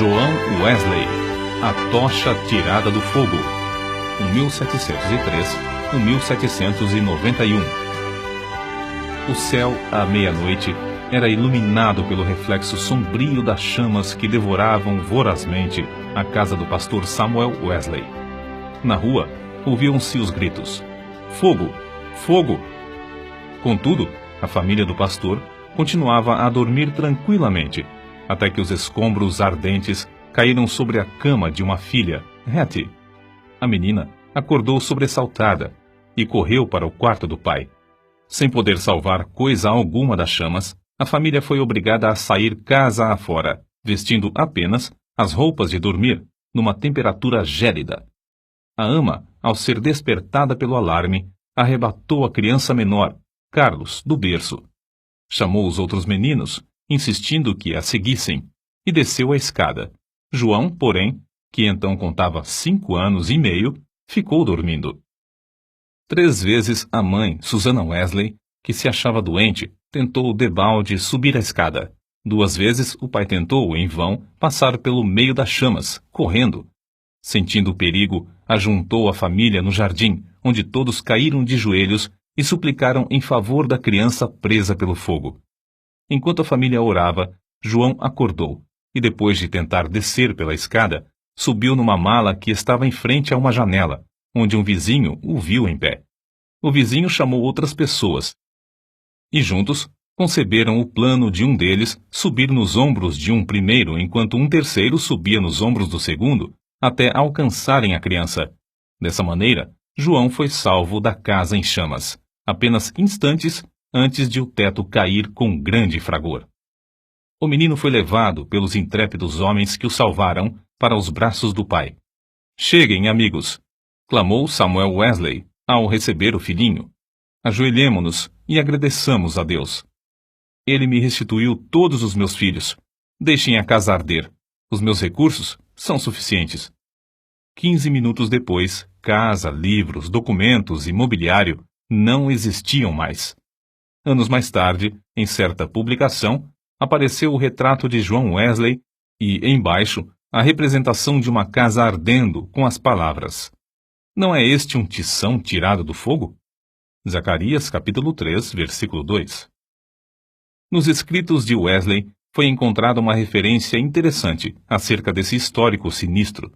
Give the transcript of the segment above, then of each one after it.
João Wesley, A Tocha Tirada do Fogo, 1703-1791. O céu, à meia-noite, era iluminado pelo reflexo sombrio das chamas que devoravam vorazmente a casa do pastor Samuel Wesley. Na rua, ouviam-se os gritos: "Fogo! Fogo!" Contudo, a família do pastor continuava a dormir tranquilamente, até que os escombros ardentes caíram sobre a cama de uma filha, Hattie. A menina acordou sobressaltada e correu para o quarto do pai. Sem poder salvar coisa alguma das chamas, a família foi obrigada a sair casa afora, vestindo apenas as roupas de dormir, numa temperatura gélida. A ama, ao ser despertada pelo alarme, arrebatou a criança menor, Carlos, do berço. Chamou os outros meninos, insistindo que a seguissem, e desceu a escada. João, porém, que então contava 5 anos e meio, ficou dormindo. 3 vezes a mãe, Susana Wesley, que se achava doente, tentou debalde subir a escada. 2 vezes o pai tentou, em vão, passar pelo meio das chamas, correndo. Sentindo o perigo, ajuntou a família no jardim, onde todos caíram de joelhos e suplicaram em favor da criança presa pelo fogo. Enquanto a família orava, João acordou e, depois de tentar descer pela escada, subiu numa mala que estava em frente a uma janela, onde um vizinho o viu em pé. O vizinho chamou outras pessoas e juntos conceberam o plano de um deles subir nos ombros de um primeiro enquanto um terceiro subia nos ombros do segundo até alcançarem a criança. Dessa maneira, João foi salvo da casa em chamas, apenas instantes antes de o teto cair com grande fragor. O menino foi levado pelos intrépidos homens que o salvaram para os braços do pai. "Cheguem, amigos!" clamou Samuel Wesley ao receber o filhinho. "Ajoelhemo-nos e agradeçamos a Deus. Ele me restituiu todos os meus filhos. Deixem a casa arder. Os meus recursos são suficientes." 15 minutos depois, casa, livros, documentos e mobiliário não existiam mais. Anos mais tarde, em certa publicação, apareceu o retrato de João Wesley e, embaixo, a representação de uma casa ardendo com as palavras: "Não é este um tição tirado do fogo?" Zacarias capítulo 3, versículo 2. Nos escritos de Wesley foi encontrada uma referência interessante acerca desse histórico sinistro.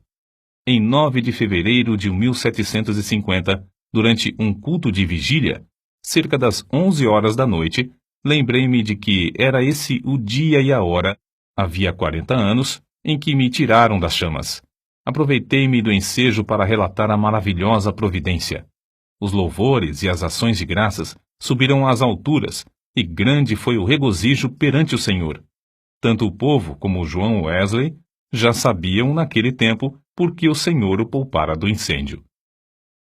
Em 9 de fevereiro de 1750, durante um culto de vigília, cerca das 11 horas da noite, lembrei-me de que era esse o dia e a hora, havia 40 anos, em que me tiraram das chamas. Aproveitei-me do ensejo para relatar a maravilhosa providência. Os louvores e as ações de graças subiram às alturas, e grande foi o regozijo perante o Senhor. Tanto o povo como João Wesley já sabiam naquele tempo por que o Senhor o poupara do incêndio.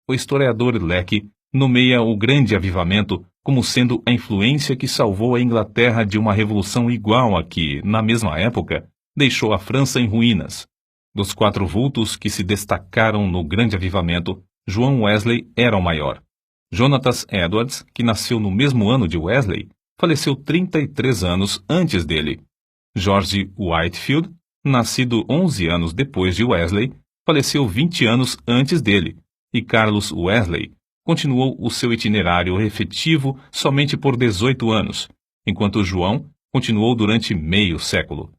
O historiador Lecky nomeia o grande avivamento como sendo a influência que salvou a Inglaterra de uma revolução igual a que, na mesma época, deixou a França em ruínas. Dos 4 vultos que se destacaram no grande avivamento, João Wesley era o maior. Jonathan Edwards, que nasceu no mesmo ano de Wesley, faleceu 33 anos antes dele. George Whitefield, nascido 11 anos depois de Wesley, faleceu 20 anos antes dele, e Carlos Wesley continuou o seu itinerário efetivo somente por 18 anos, enquanto João continuou durante meio século.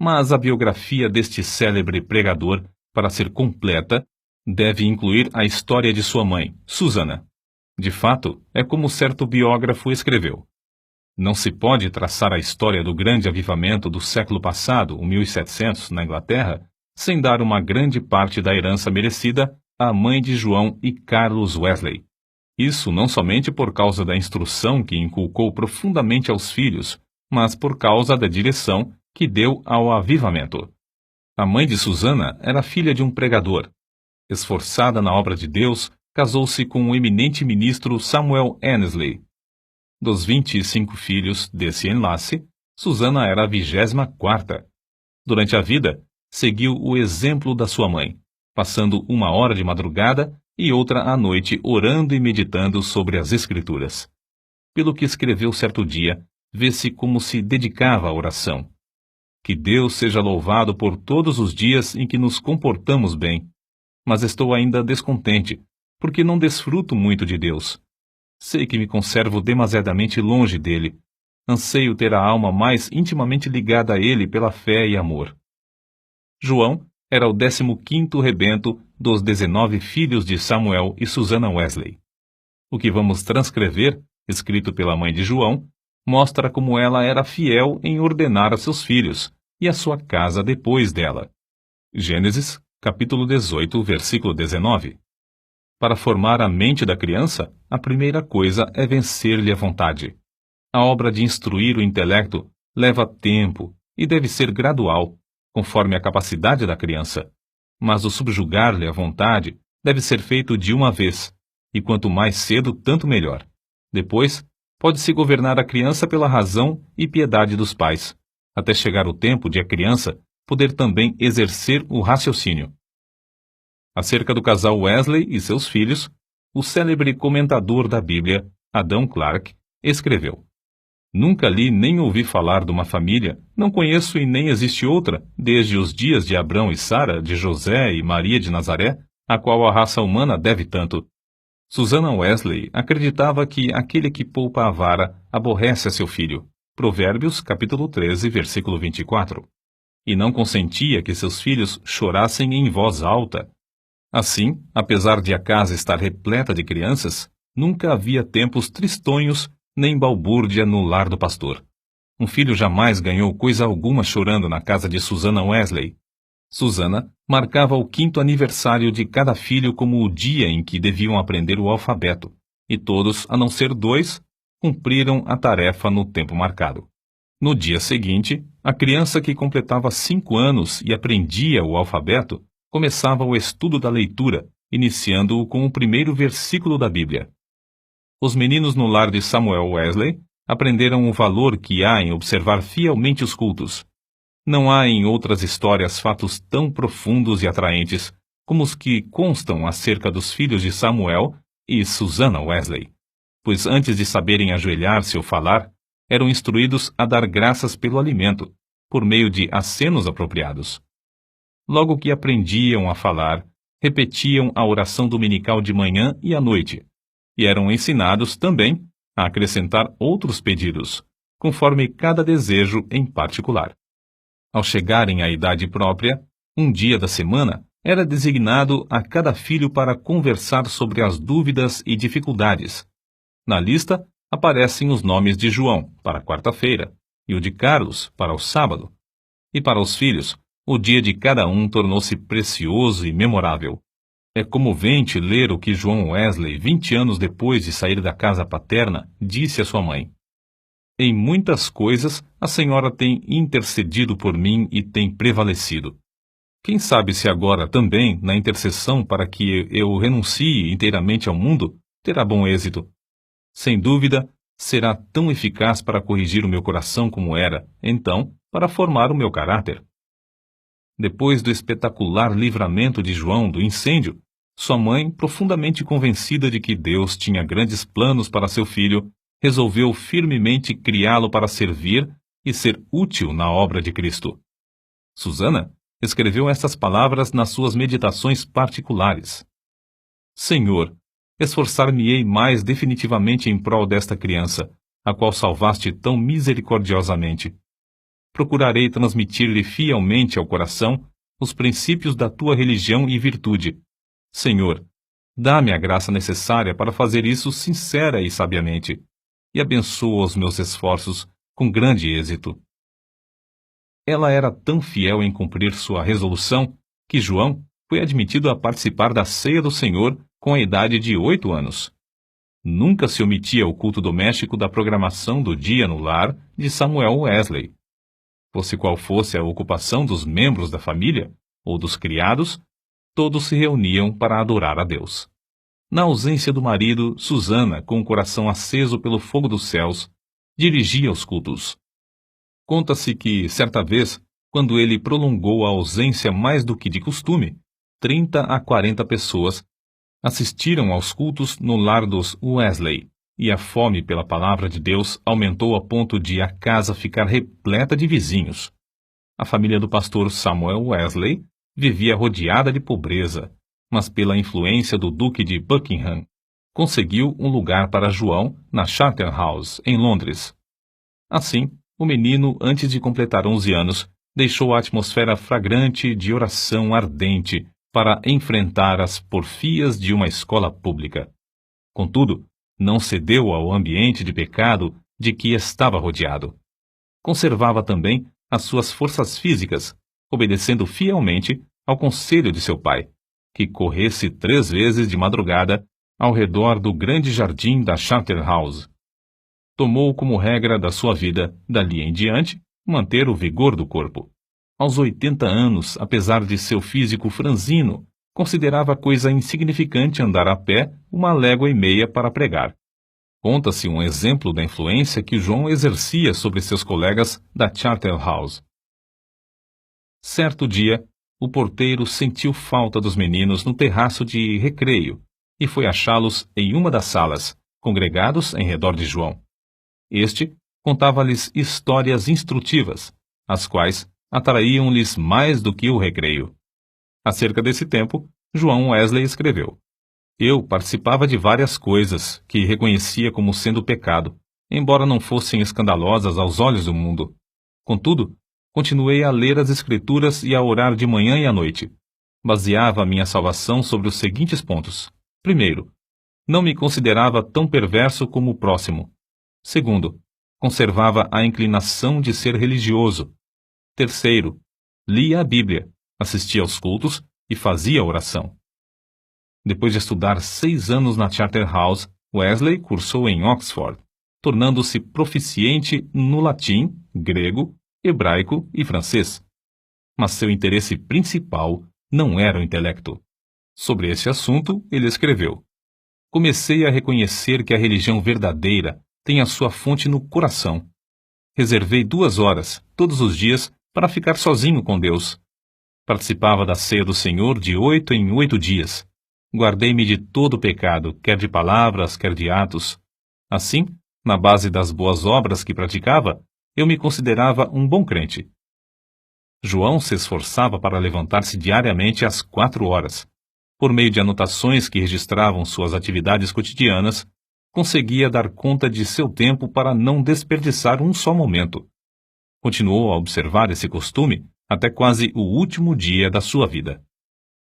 Mas a biografia deste célebre pregador, para ser completa, deve incluir a história de sua mãe, Susana. De fato, é como certo biógrafo escreveu: "Não se pode traçar a história do grande avivamento do século passado, o 1700, na Inglaterra, sem dar uma grande parte da herança merecida à mãe de João e Carlos Wesley. Isso não somente por causa da instrução que inculcou profundamente aos filhos, mas por causa da direção que deu ao avivamento. A mãe de Susana era filha de um pregador. Esforçada na obra de Deus, casou-se com o eminente ministro Samuel Annesley. Dos 25 filhos desse enlace, Susana era a 24ª. Durante a vida, seguiu o exemplo da sua mãe, passando 1 hora de madrugada e outra à noite orando e meditando sobre as Escrituras. Pelo que escreveu certo dia, vê-se como se dedicava à oração. Que Deus seja louvado por todos os dias em que nos comportamos bem. Mas estou ainda descontente, porque não desfruto muito de Deus. Sei que me conservo demasiadamente longe dele. Anseio ter a alma mais intimamente ligada a ele pela fé e amor. João era o 15º rebento dos 19 filhos de Samuel e Susannah Wesley. O que vamos transcrever, escrito pela mãe de João, mostra como ela era fiel em ordenar a seus filhos e a sua casa depois dela. Gênesis, capítulo 18, versículo 19. Para formar a mente da criança, a primeira coisa é vencer-lhe a vontade. A obra de instruir o intelecto leva tempo e deve ser gradual, conforme a capacidade da criança. Mas o subjugar-lhe a vontade deve ser feito de uma vez, e quanto mais cedo, tanto melhor. Depois, pode-se governar a criança pela razão e piedade dos pais, até chegar o tempo de a criança poder também exercer o raciocínio. Acerca do casal Wesley e seus filhos, o célebre comentador da Bíblia, Adam Clarke, escreveu: Nunca li nem ouvi falar de uma família, não conheço e nem existe outra, desde os dias de Abrão e Sara, de José e Maria de Nazaré, a qual a raça humana deve tanto. Susannah Wesley acreditava que aquele que poupa a vara aborrece a seu filho. Provérbios, capítulo 13, versículo 24. E não consentia que seus filhos chorassem em voz alta. Assim, apesar de a casa estar repleta de crianças, nunca havia tempos tristonhos nem balbúrdia no lar do pastor. Um filho jamais ganhou coisa alguma chorando na casa de Susannah Wesley. Susannah marcava o 5º aniversário de cada filho como o dia em que deviam aprender o alfabeto, e todos, a não ser 2, cumpriram a tarefa no tempo marcado. No dia seguinte, a criança que completava 5 anos e aprendia o alfabeto começava o estudo da leitura, iniciando-o com o primeiro versículo da Bíblia. Os meninos no lar de Samuel Wesley aprenderam o valor que há em observar fielmente os cultos. Não há em outras histórias fatos tão profundos e atraentes como os que constam acerca dos filhos de Samuel e Susannah Wesley, pois antes de saberem ajoelhar-se ou falar, eram instruídos a dar graças pelo alimento, por meio de acenos apropriados. Logo que aprendiam a falar, repetiam a oração dominical de manhã e à noite, e eram ensinados também a acrescentar outros pedidos, conforme cada desejo em particular. Ao chegarem à idade própria, um dia da semana era designado a cada filho para conversar sobre as dúvidas e dificuldades. Na lista aparecem os nomes de João, para a quarta-feira, e o de Carlos, para o sábado. E para os filhos, o dia de cada um tornou-se precioso e memorável. É comovente ler o que João Wesley, 20 anos depois de sair da casa paterna, disse à sua mãe: Em muitas coisas, a senhora tem intercedido por mim e tem prevalecido. Quem sabe se agora também, na intercessão para que eu renuncie inteiramente ao mundo, terá bom êxito. Sem dúvida, será tão eficaz para corrigir o meu coração como era, então, para formar o meu caráter. Depois do espetacular livramento de João do incêndio, sua mãe, profundamente convencida de que Deus tinha grandes planos para seu filho, resolveu firmemente criá-lo para servir e ser útil na obra de Cristo. Susannah escreveu estas palavras nas suas meditações particulares: Senhor, esforçar-me-ei mais definitivamente em prol desta criança, a qual salvaste tão misericordiosamente. Procurarei transmitir-lhe fielmente ao coração os princípios da tua religião e virtude. Senhor, dá-me a graça necessária para fazer isso sincera e sabiamente, e abençoa os meus esforços com grande êxito. Ela era tão fiel em cumprir sua resolução que João foi admitido a participar da ceia do Senhor com a idade de 8 anos. Nunca se omitia o culto doméstico da programação do dia no lar de Samuel Wesley. Fosse qual fosse a ocupação dos membros da família ou dos criados, todos se reuniam para adorar a Deus. Na ausência do marido, Susannah, com o coração aceso pelo fogo dos céus, dirigia os cultos. Conta-se que, certa vez, quando ele prolongou a ausência mais do que de costume, 30 a 40 pessoas assistiram aos cultos no lar dos Wesley, e a fome pela palavra de Deus aumentou a ponto de a casa ficar repleta de vizinhos. A família do pastor Samuel Wesley vivia rodeada de pobreza, mas pela influência do Duque de Buckingham, conseguiu um lugar para João na Charterhouse, em Londres. Assim, o menino, antes de completar 11 anos, deixou a atmosfera fragrante de oração ardente para enfrentar as porfias de uma escola pública. Contudo, não cedeu ao ambiente de pecado de que estava rodeado. Conservava também as suas forças físicas, obedecendo fielmente ao conselho de seu pai, que corresse 3 vezes de madrugada ao redor do grande jardim da Charterhouse. Tomou como regra da sua vida, dali em diante, manter o vigor do corpo. Aos 80 anos, apesar de seu físico franzino, considerava coisa insignificante andar a pé 1,5 léguas para pregar. Conta-se um exemplo da influência que João exercia sobre seus colegas da Charterhouse. Certo dia, o porteiro sentiu falta dos meninos no terraço de recreio e foi achá-los em uma das salas, congregados em redor de João. Este contava-lhes histórias instrutivas, as quais atraíam-lhes mais do que o recreio. Acerca desse tempo, João Wesley escreveu: Eu participava de várias coisas que reconhecia como sendo pecado, embora não fossem escandalosas aos olhos do mundo. Contudo, continuei a ler as Escrituras e a orar de manhã e à noite. Baseava a minha salvação sobre os seguintes pontos. Primeiro, não me considerava tão perverso como o próximo. Segundo, conservava a inclinação de ser religioso. Terceiro, lia a Bíblia, assistia aos cultos e fazia oração. Depois de estudar 6 anos na Charterhouse, Wesley cursou em Oxford, tornando-se proficiente no latim, grego, hebraico e francês. Mas seu interesse principal não era o intelecto. Sobre esse assunto, ele escreveu: Comecei a reconhecer que a religião verdadeira tem a sua fonte no coração. Reservei 2 horas, todos os dias, para ficar sozinho com Deus. Participava da ceia do Senhor de 8 em 8 dias. Guardei-me de todo pecado, quer de palavras, quer de atos. Assim, na base das boas obras que praticava, eu me considerava um bom crente. João se esforçava para levantar-se diariamente às 4 horas. Por meio de anotações que registravam suas atividades cotidianas, conseguia dar conta de seu tempo para não desperdiçar um só momento. Continuou a observar esse costume até quase o último dia da sua vida.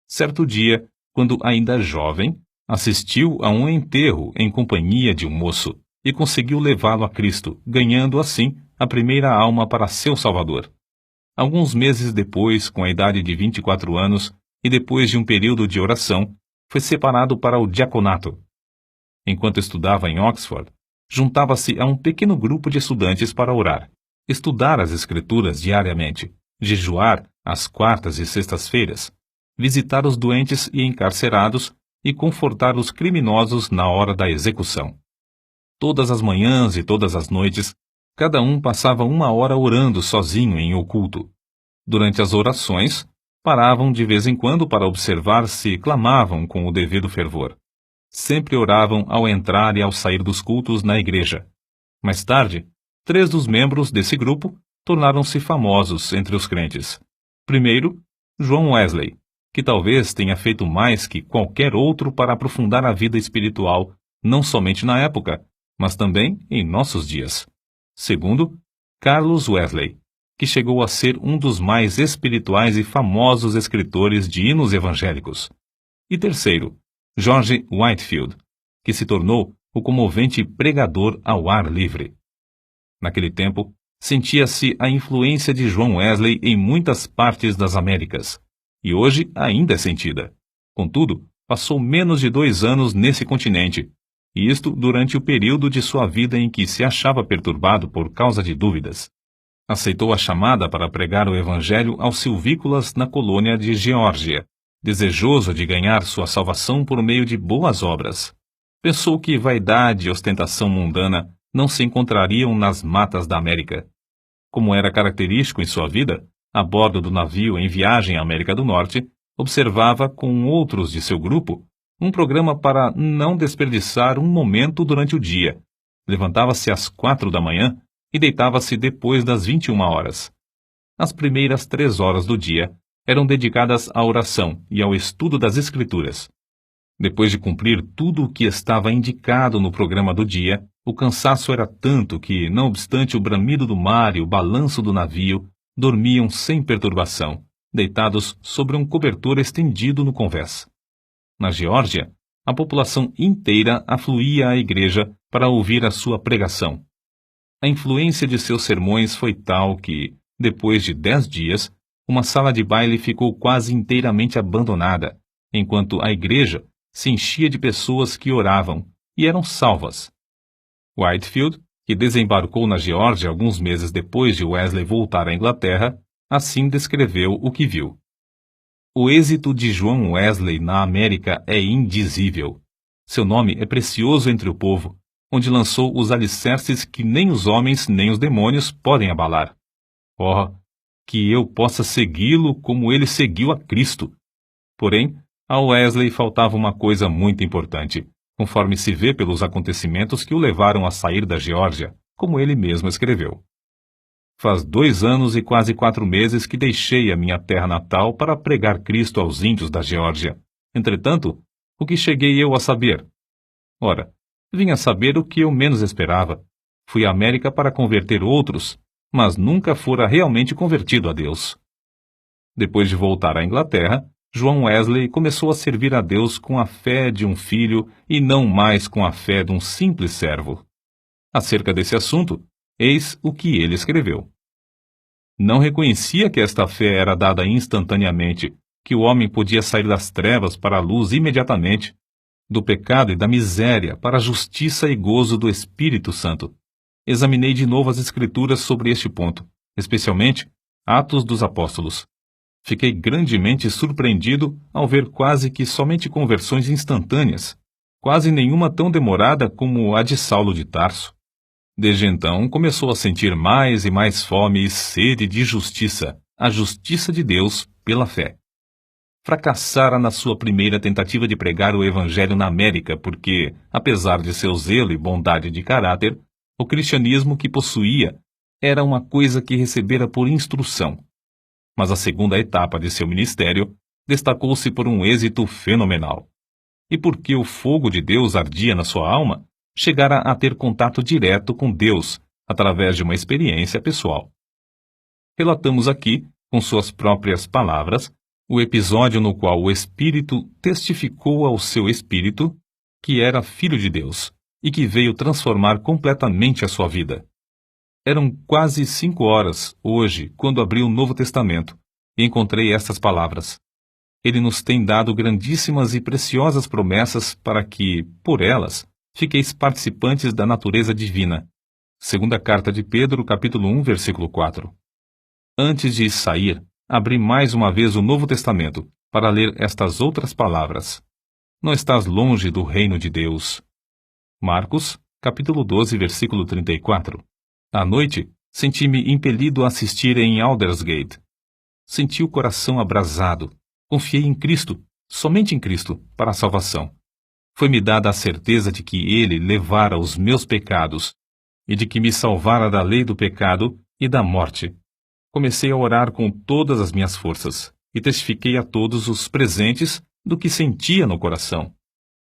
Certo dia, quando ainda jovem, assistiu a um enterro em companhia de um moço e conseguiu levá-lo a Cristo, ganhando assim a primeira alma para seu Salvador. Alguns meses depois, com a idade de 24 anos, e depois de um período de oração, foi separado para o diaconato. Enquanto estudava em Oxford, juntava-se a um pequeno grupo de estudantes para orar, estudar as Escrituras diariamente, jejuar às quartas e sextas-feiras, visitar os doentes e encarcerados e confortar os criminosos na hora da execução. Todas as manhãs e todas as noites, cada um passava 1 hora orando sozinho em oculto. Durante as orações, paravam de vez em quando para observar se clamavam com o devido fervor. Sempre oravam ao entrar e ao sair dos cultos na igreja. Mais tarde, 3 dos membros desse grupo tornaram-se famosos entre os crentes. Primeiro, João Wesley, que talvez tenha feito mais que qualquer outro para aprofundar a vida espiritual, não somente na época, mas também em nossos dias. Segundo, Carlos Wesley, que chegou a ser um dos mais espirituais e famosos escritores de hinos evangélicos. E terceiro, George Whitefield, que se tornou o comovente pregador ao ar livre. Naquele tempo, sentia-se a influência de João Wesley em muitas partes das Américas, e hoje ainda é sentida. Contudo, passou menos de 2 anos nesse continente, e isto durante o período de sua vida em que se achava perturbado por causa de dúvidas. Aceitou a chamada para pregar o Evangelho aos silvícolas na colônia de Geórgia, desejoso de ganhar sua salvação por meio de boas obras. Pensou que vaidade e ostentação mundana não se encontrariam nas matas da América. Como era característico em sua vida, a bordo do navio em viagem à América do Norte, observava com outros de seu grupo um programa para não desperdiçar um momento durante o dia. Levantava-se às 4 da manhã e deitava-se depois das 21 horas. As primeiras 3 horas do dia eram dedicadas à oração e ao estudo das Escrituras. Depois de cumprir tudo o que estava indicado no programa do dia, o cansaço era tanto que, não obstante o bramido do mar e o balanço do navio, dormiam sem perturbação, deitados sobre um cobertor estendido no convés. Na Geórgia, a população inteira afluía à igreja para ouvir a sua pregação. A influência de seus sermões foi tal que, depois de 10 dias, uma sala de baile ficou quase inteiramente abandonada, enquanto a igreja se enchia de pessoas que oravam e eram salvas. Whitefield, que desembarcou na Geórgia alguns meses depois de Wesley voltar à Inglaterra, assim descreveu o que viu. O êxito de João Wesley na América é indizível. Seu nome é precioso entre o povo, onde lançou os alicerces que nem os homens nem os demônios podem abalar. Oh, que eu possa segui-lo como ele seguiu a Cristo! Porém, a Wesley faltava uma coisa muito importante, conforme se vê pelos acontecimentos que o levaram a sair da Geórgia, como ele mesmo escreveu. Faz 2 anos e quase 4 meses que deixei a minha terra natal para pregar Cristo aos índios da Geórgia. Entretanto, o que cheguei eu a saber? Ora, vim a saber o que eu menos esperava. Fui à América para converter outros, mas nunca fora realmente convertido a Deus. Depois de voltar à Inglaterra, João Wesley começou a servir a Deus com a fé de um filho e não mais com a fé de um simples servo. Acerca desse assunto, eis o que ele escreveu. Não reconhecia que esta fé era dada instantaneamente, que o homem podia sair das trevas para a luz imediatamente, do pecado e da miséria para a justiça e gozo do Espírito Santo. Examinei de novo as Escrituras sobre este ponto, especialmente Atos dos Apóstolos. Fiquei grandemente surpreendido ao ver quase que somente conversões instantâneas, quase nenhuma tão demorada como a de Saulo de Tarso. Desde então, começou a sentir mais e mais fome e sede de justiça, a justiça de Deus pela fé. Fracassara na sua primeira tentativa de pregar o Evangelho na América porque, apesar de seu zelo e bondade de caráter, o cristianismo que possuía era uma coisa que recebera por instrução. Mas a segunda etapa de seu ministério destacou-se por um êxito fenomenal. E porque o fogo de Deus ardia na sua alma, chegara a ter contato direto com Deus, através de uma experiência pessoal. Relatamos aqui, com suas próprias palavras, o episódio no qual o Espírito testificou ao seu espírito que era filho de Deus e que veio transformar completamente a sua vida. Eram quase 5 horas, hoje, quando abri o Novo Testamento, e encontrei estas palavras. Ele nos tem dado grandíssimas e preciosas promessas para que, por elas, fiqueis participantes da natureza divina. Segunda carta de Pedro, capítulo 1, versículo 4. Antes de sair, abri mais uma vez o Novo Testamento, para ler estas outras palavras. Não estás longe do reino de Deus. Marcos, capítulo 12, versículo 34. À noite, senti-me impelido a assistir em Aldersgate. Senti o coração abrasado. Confiei em Cristo, somente em Cristo, para a salvação. Foi-me dada a certeza de que Ele levara os meus pecados e de que me salvara da lei do pecado e da morte. Comecei a orar com todas as minhas forças e testifiquei a todos os presentes do que sentia no coração.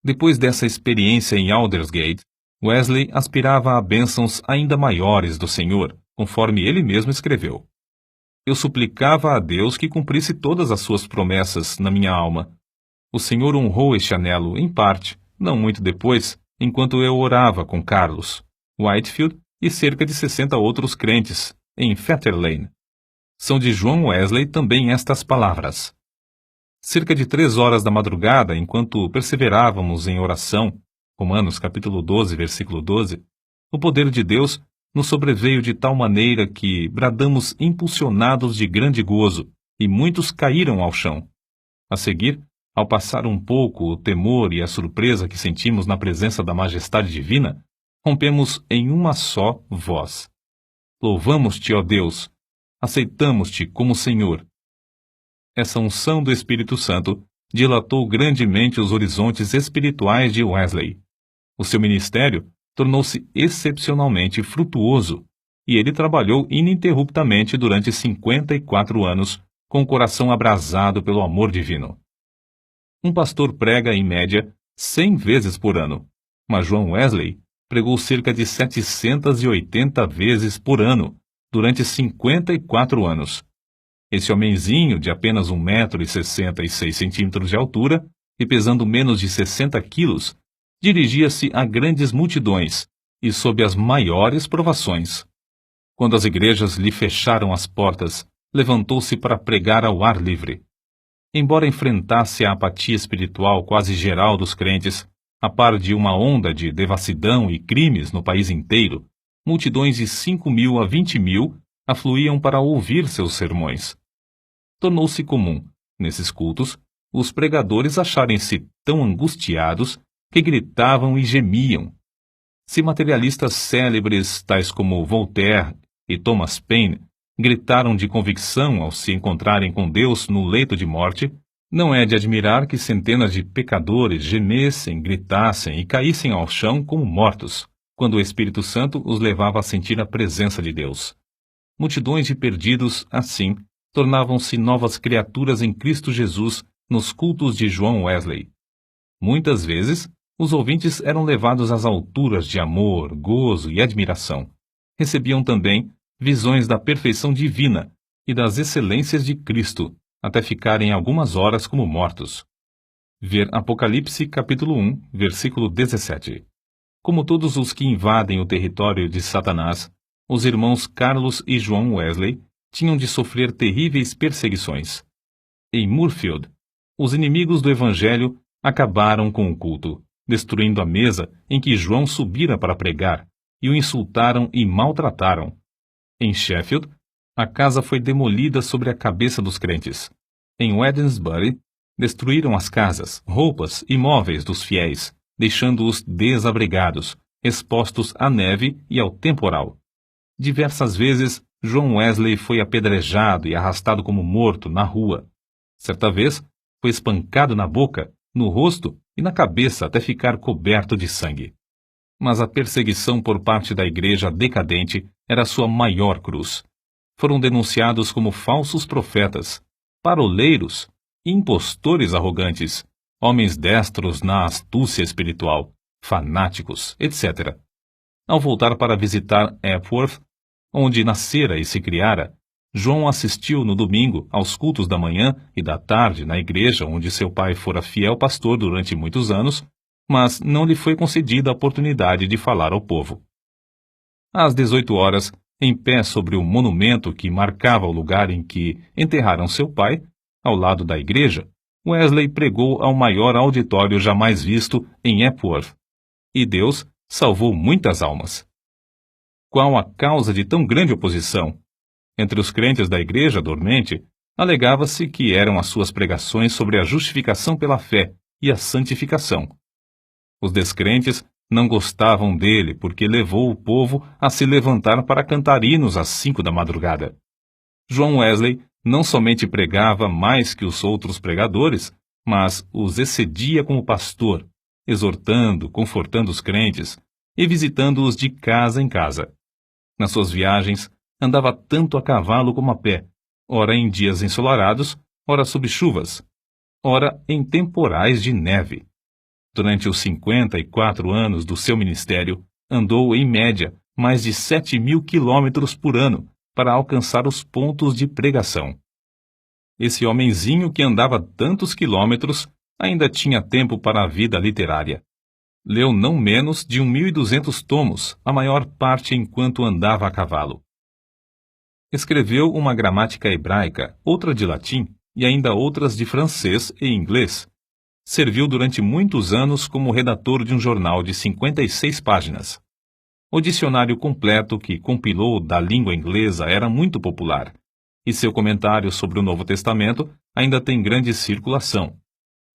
Depois dessa experiência em Aldersgate, Wesley aspirava a bênçãos ainda maiores do Senhor, conforme ele mesmo escreveu. Eu suplicava a Deus que cumprisse todas as suas promessas na minha alma. O Senhor honrou este anelo, em parte, não muito depois, enquanto eu orava com Carlos, Whitefield e cerca de 60 outros crentes, em Fetter Lane. São de João Wesley também estas palavras. Cerca de 3 horas da madrugada, enquanto perseverávamos em oração, Romanos capítulo 12, versículo 12, o poder de Deus nos sobreveio de tal maneira que bradamos impulsionados de grande gozo, e muitos caíram ao chão. A seguir, ao passar um pouco o temor e a surpresa que sentimos na presença da majestade divina, rompemos em uma só voz. Louvamos-te, ó Deus! Aceitamos-te como Senhor. Essa unção do Espírito Santo dilatou grandemente os horizontes espirituais de Wesley. O seu ministério tornou-se excepcionalmente frutuoso, e ele trabalhou ininterruptamente durante 54 anos, com o coração abrasado pelo amor divino. Um pastor prega, em média, 100 vezes por ano, mas João Wesley pregou cerca de 780 vezes por ano, durante 54 anos. Esse homenzinho, de apenas 1,66 m de altura e pesando menos de 60 quilos, dirigia-se a grandes multidões e sob as maiores provações. Quando as igrejas lhe fecharam as portas, levantou-se para pregar ao ar livre. Embora enfrentasse a apatia espiritual quase geral dos crentes, a par de uma onda de devassidão e crimes no país inteiro, multidões de 5.000 a 20.000 afluíam para ouvir seus sermões. Tornou-se comum, nesses cultos, os pregadores acharem-se tão angustiados que gritavam e gemiam. Se materialistas célebres, tais como Voltaire e Thomas Paine, gritaram de convicção ao se encontrarem com Deus no leito de morte, não é de admirar que centenas de pecadores gemessem, gritassem e caíssem ao chão como mortos, quando o Espírito Santo os levava a sentir a presença de Deus. Multidões de perdidos, assim, tornavam-se novas criaturas em Cristo Jesus nos cultos de João Wesley. Muitas vezes, os ouvintes eram levados às alturas de amor, gozo e admiração. Recebiam também visões da perfeição divina e das excelências de Cristo, até ficarem algumas horas como mortos. Ver Apocalipse capítulo 1, versículo 17. Como todos os que invadem o território de Satanás, os irmãos Carlos e João Wesley tinham de sofrer terríveis perseguições. Em Moorfield, os inimigos do Evangelho acabaram com o culto, destruindo a mesa em que João subira para pregar, e o insultaram e maltrataram. Em Sheffield, a casa foi demolida sobre a cabeça dos crentes. Em Wednesbury, destruíram as casas, roupas e móveis dos fiéis, deixando-os desabrigados, expostos à neve e ao temporal. Diversas vezes, João Wesley foi apedrejado e arrastado como morto na rua. Certa vez, foi espancado na boca, no rosto e na cabeça até ficar coberto de sangue. Mas a perseguição por parte da igreja decadente era sua maior cruz. Foram denunciados como falsos profetas, paroleiros, impostores arrogantes, homens destros na astúcia espiritual, fanáticos, etc. Ao voltar para visitar Epworth, onde nascera e se criara, João assistiu no domingo aos cultos da manhã e da tarde na igreja onde seu pai fora fiel pastor durante muitos anos, mas não lhe foi concedida a oportunidade de falar ao povo. Às 18 horas, em pé sobre o monumento que marcava o lugar em que enterraram seu pai, ao lado da igreja, Wesley pregou ao maior auditório jamais visto em Epworth, e Deus salvou muitas almas. Qual a causa de tão grande oposição? Entre os crentes da igreja dormente, alegava-se que eram as suas pregações sobre a justificação pela fé e a santificação. Os descrentes não gostavam dele porque levou o povo a se levantar para cantar hinos às 5 da madrugada. João Wesley não somente pregava mais que os outros pregadores, mas os excedia como pastor, exortando, confortando os crentes e visitando-os de casa em casa. Nas suas viagens, andava tanto a cavalo como a pé, ora em dias ensolarados, ora sob chuvas, ora em temporais de neve. Durante os 54 anos do seu ministério, andou, em média, mais de 7.000 quilômetros por ano para alcançar os pontos de pregação. Esse homenzinho que andava tantos quilômetros ainda tinha tempo para a vida literária. Leu não menos de 1.200 tomos, a maior parte enquanto andava a cavalo. Escreveu uma gramática hebraica, outra de latim e ainda outras de francês e inglês. Serviu durante muitos anos como redator de um jornal de 56 páginas. O dicionário completo que compilou da língua inglesa era muito popular, e seu comentário sobre o Novo Testamento ainda tem grande circulação.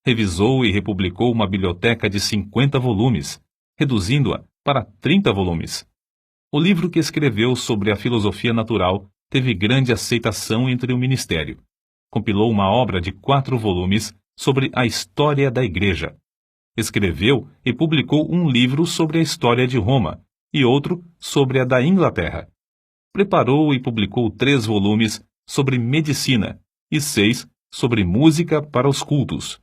Revisou e republicou uma biblioteca de 50 volumes, reduzindo-a para 30 volumes. O livro que escreveu sobre a filosofia natural teve grande aceitação entre o ministério. Compilou uma obra de 4 volumes sobre a história da Igreja. Escreveu e publicou um livro sobre a história de Roma e outro sobre a da Inglaterra. preparou e publicou 3 volumes sobre medicina e 6 sobre música para os cultos.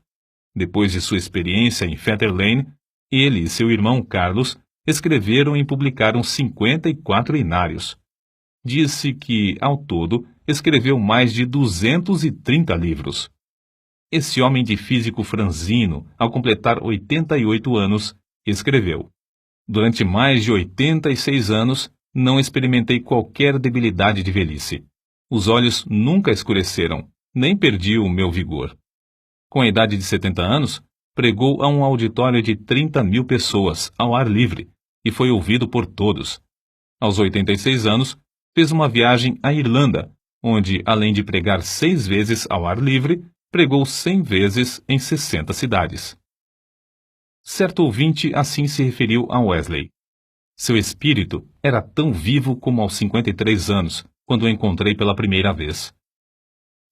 Depois de sua experiência em Fetter Lane, ele e seu irmão Carlos escreveram e publicaram 54 inários. Disse que, ao todo, escreveu mais de 230 livros. Esse homem de físico franzino, ao completar 88 anos, escreveu: "Durante mais de 86 anos, não experimentei qualquer debilidade de velhice. Os olhos nunca escureceram, nem perdi o meu vigor." Com a idade de 70 anos, pregou a um auditório de 30.000 pessoas, ao ar livre, e foi ouvido por todos. Aos 86 anos, fez uma viagem à Irlanda, onde, além de pregar 6 vezes ao ar livre, pregou 100 vezes em 60 cidades. Certo ouvinte assim se referiu a Wesley: "Seu espírito era tão vivo como aos 53 anos, quando o encontrei pela primeira vez."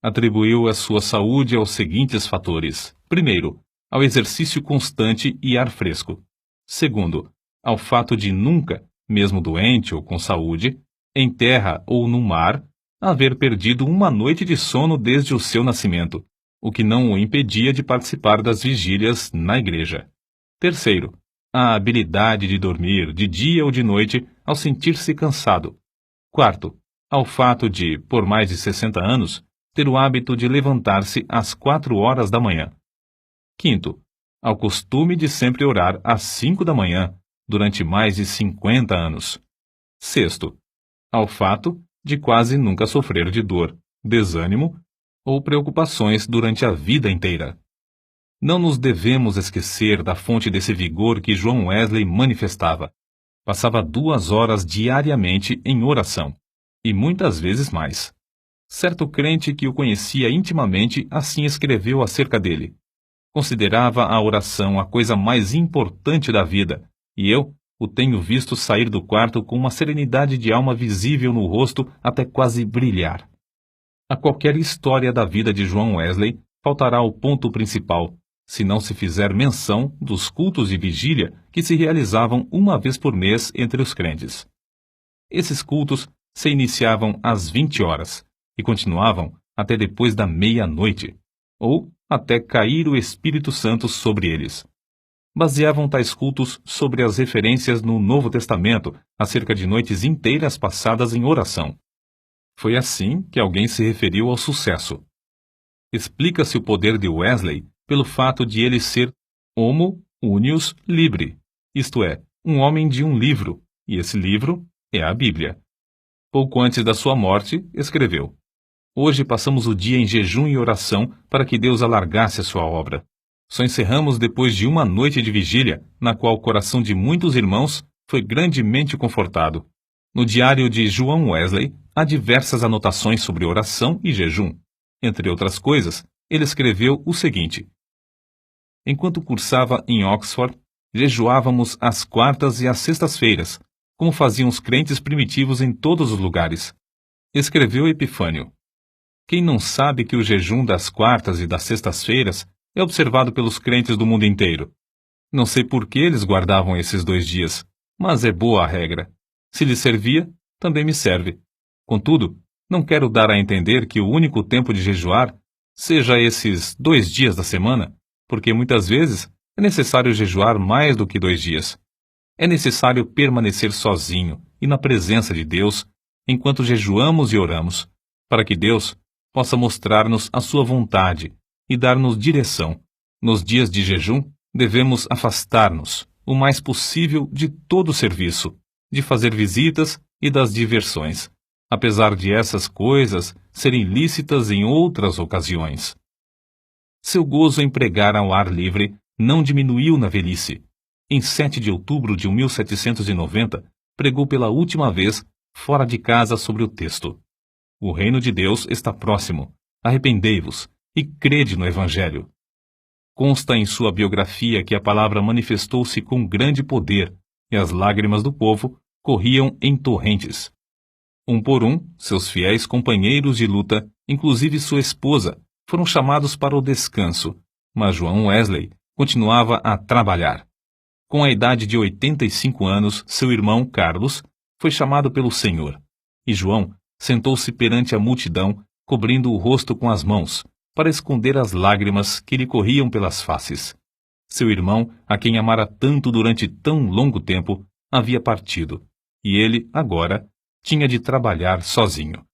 Atribuiu a sua saúde aos seguintes fatores: primeiro, ao exercício constante e ar fresco; segundo, ao fato de nunca, mesmo doente ou com saúde, em terra ou no mar, haver perdido uma noite de sono desde o seu nascimento, o que não o impedia de participar das vigílias na igreja. Terceiro, a habilidade de dormir de dia ou de noite ao sentir-se cansado. Quarto, ao fato de, por mais de 60 anos, ter o hábito de levantar-se às 4 horas da manhã. Quinto, ao costume de sempre orar às 5 da manhã, durante mais de 50 anos. Sexto, ao fato de quase nunca sofrer de dor, desânimo ou preocupações durante a vida inteira. Não nos devemos esquecer da fonte desse vigor que John Wesley manifestava. Passava 2 horas diariamente em oração, e muitas vezes mais. Certo crente que o conhecia intimamente assim escreveu acerca dele: "Considerava a oração a coisa mais importante da vida, e eu o tenho visto sair do quarto com uma serenidade de alma visível no rosto até quase brilhar." A qualquer história da vida de John Wesley faltará o ponto principal, se não se fizer menção dos cultos de vigília que se realizavam uma vez por mês entre os crentes. Esses cultos se iniciavam às 20 horas e continuavam até depois da meia-noite, ou até cair o Espírito Santo sobre eles. Baseavam tais cultos sobre as referências no Novo Testamento acerca de noites inteiras passadas em oração. Foi assim que alguém se referiu ao sucesso. Explica-se o poder de Wesley pelo fato de ele ser homo unius libri, isto é, um homem de um livro, e esse livro é a Bíblia. Pouco antes da sua morte, escreveu: "Hoje passamos o dia em jejum e oração para que Deus alargasse a sua obra. Só encerramos depois de uma noite de vigília, na qual o coração de muitos irmãos foi grandemente confortado." No diário de John Wesley, há diversas anotações sobre oração e jejum. Entre outras coisas, ele escreveu o seguinte: "Enquanto cursava em Oxford, jejuávamos às quartas e às sextas-feiras, como faziam os crentes primitivos em todos os lugares." Escreveu Epifânio: "Quem não sabe que o jejum das quartas e das sextas-feiras é observado pelos crentes do mundo inteiro? Não sei por que eles guardavam esses 2 dias, mas é boa a regra. Se lhes servia, também me serve. Contudo, não quero dar a entender que o único tempo de jejuar seja esses 2 dias da semana, porque muitas vezes é necessário jejuar mais do que 2 dias. É necessário permanecer sozinho e na presença de Deus enquanto jejuamos e oramos, para que Deus possa mostrar-nos a sua vontade e dar-nos direção. Nos dias de jejum, devemos afastar-nos o mais possível de todo o serviço, de fazer visitas e das diversões, apesar de essas coisas serem lícitas em outras ocasiões." Seu gozo em pregar ao ar livre não diminuiu na velhice. Em 7 de outubro de 1790, pregou pela última vez fora de casa sobre o texto: "O reino de Deus está próximo. Arrependei-vos e crede no Evangelho." Consta em sua biografia que a palavra manifestou-se com grande poder e as lágrimas do povo corriam em torrentes. Um por um, seus fiéis companheiros de luta, inclusive sua esposa, foram chamados para o descanso, mas John Wesley continuava a trabalhar. Com a idade de 85 anos, seu irmão Carlos foi chamado pelo Senhor. e João sentou-se perante a multidão, cobrindo o rosto com as mãos, para esconder as lágrimas que lhe corriam pelas faces. Seu irmão, a quem amara tanto durante tão longo tempo, havia partido, e ele, agora, tinha de trabalhar sozinho.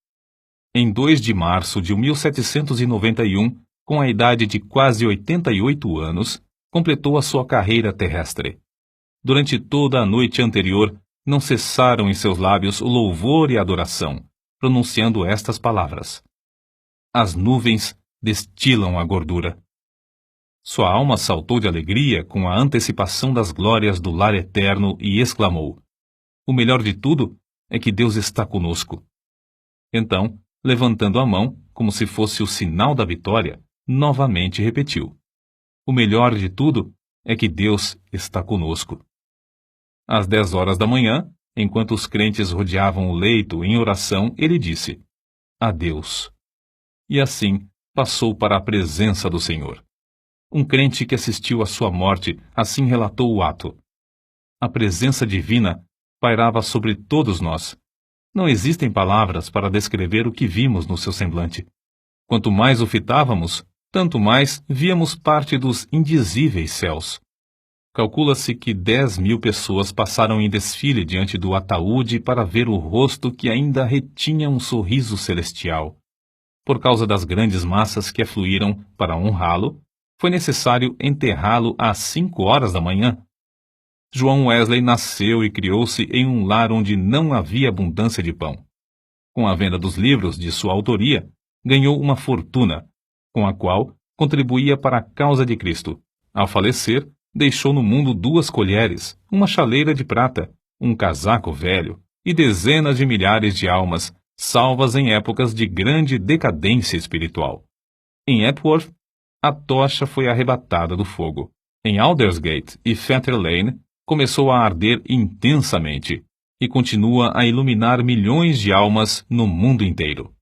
Em 2 de março de 1791, com a idade de quase 88 anos, completou a sua carreira terrestre. Durante toda a noite anterior, não cessaram em seus lábios o louvor e a adoração, pronunciando estas palavras: as nuvens destilam a gordura. Sua alma saltou de alegria com a antecipação das glórias do lar eterno e exclamou: o melhor de tudo é que Deus está conosco. Então, levantando a mão, como se fosse o sinal da vitória, novamente repetiu: o melhor de tudo é que Deus está conosco. Às 10 horas da manhã, enquanto os crentes rodeavam o leito em oração, ele disse: adeus. E assim passou para a presença do Senhor. Um crente que assistiu à sua morte assim relatou o ato: a presença divina pairava sobre todos nós. Não existem palavras para descrever o que vimos no seu semblante. Quanto mais o fitávamos, tanto mais víamos parte dos indizíveis céus. Calcula-se que 10.000 pessoas passaram em desfile diante do ataúde para ver o rosto que ainda retinha um sorriso celestial. Por causa das grandes massas que afluíram para honrá-lo, foi necessário enterrá-lo às 5 horas da manhã. João Wesley nasceu e criou-se em um lar onde não havia abundância de pão. Com a venda dos livros de sua autoria, ganhou uma fortuna, com a qual contribuía para a causa de Cristo. Ao falecer, deixou no mundo 2 colheres, uma chaleira de prata, um casaco velho e dezenas de milhares de almas, salvas em épocas de grande decadência espiritual. Em Epworth, a tocha foi arrebatada do fogo. Em Aldersgate e Fetter Lane, começou a arder intensamente e continua a iluminar milhões de almas no mundo inteiro.